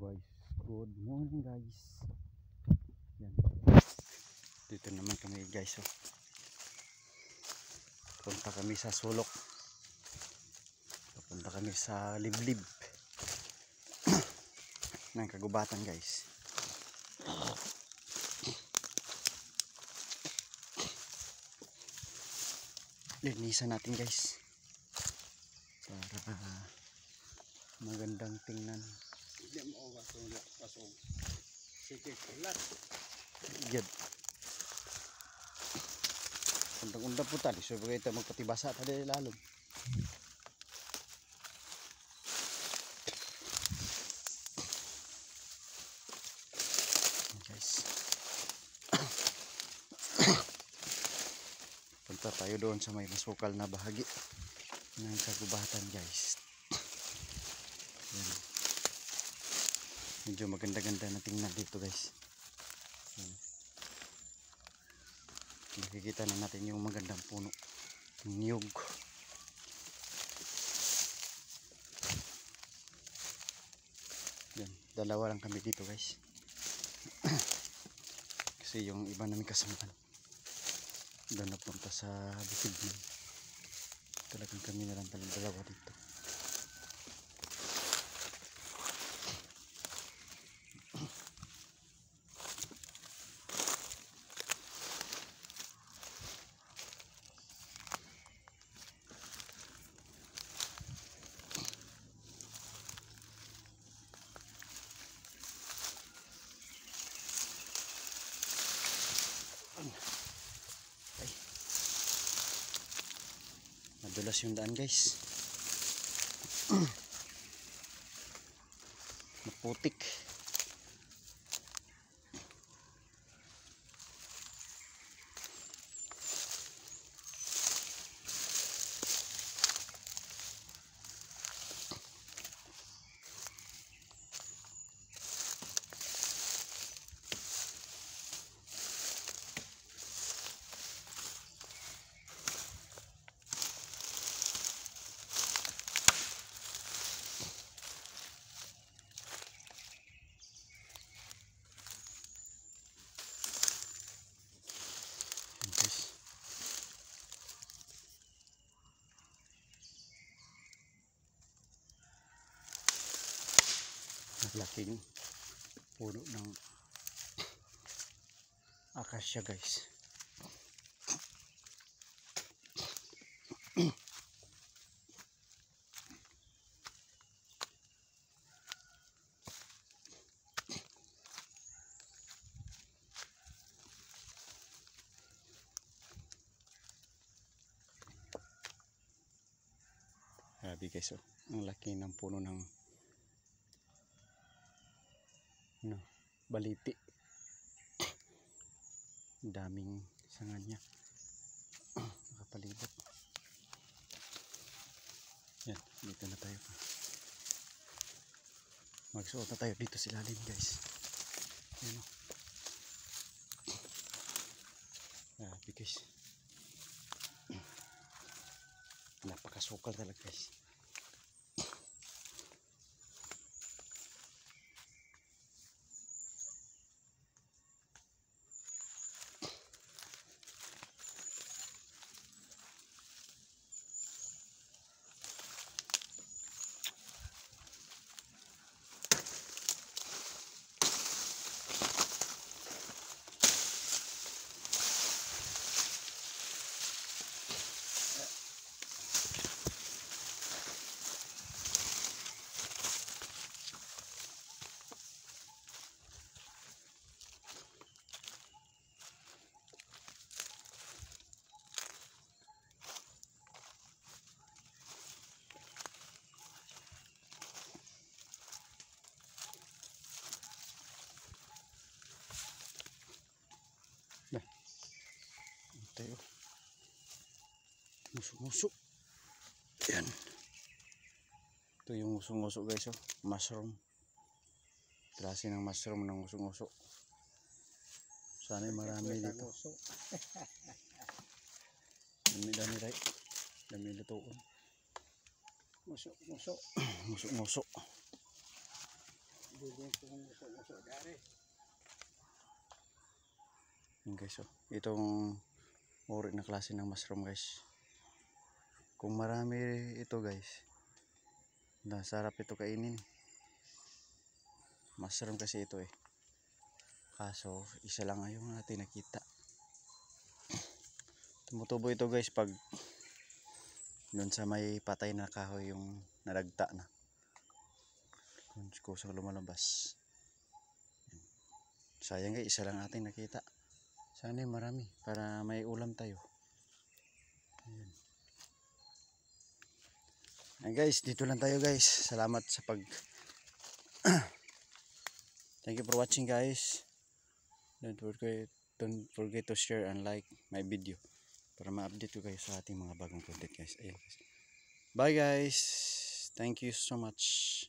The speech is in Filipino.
guys, good morning guys. Yan. Dito naman kami guys, oh. Punta kami sa sulok. Punta kami sa liblib ng kagubatan guys. Linisan natin guys para magandang tingnan. Gid. Undang-undang po tali so bagay tayo magpatibasa tadi lalom. Guys. Punta tayo doon sa may masukal na bahagi ng kagubatan guys. Yan. Medyo maganda-ganda na tingnan dito guys. Yan. Nakikita na natin yung magandang puno ng niyog. Yan. Dalawa lang kami dito guys. Kasi yung iba namin kasamahan doon napunta sa bukid na. Talagang kami na lang dalawa dito. Madulas yung daan guys. Maputik. Laking puno ng akasya guys. Grabe guys, oh. Ang laki ng puno ng baliti. Daming sanga niya nakapalibot. Yan, dito na tayo. Magsuot na tayo dito sa ilalim guys. Yan, oh. Grabe guys, napakasukal talaga guys. Tayo musuk-musuk. Yan, ito yung musuk-musuk guys, oh. Mushroom, klase ng mushroom ng musuk-musuk. Sana marami dito. Dami right, dami lutuon. Musuk-musuk. Musuk-musuk. Yun guys, oh. Itong uri na klase ng mushroom guys. Kung marami ito guys, nasarap ito kainin. Mushroom kasi ito eh. Kaso isa lang yung natin nakita. Tumutubo ito guys pag doon sa may patay na kahoy yung nalagta na. Kung kusang lumalabas. Sayang guys, isa lang natin nakita. Sana marami para may ulam tayo. Ayan. Ayan guys, dito lang tayo guys. Salamat sa pag Thank you for watching guys. Don't forget to share and like my video para ma-update ko kayo sa ating mga bagong content guys. Ayan guys. Bye guys. Thank you so much.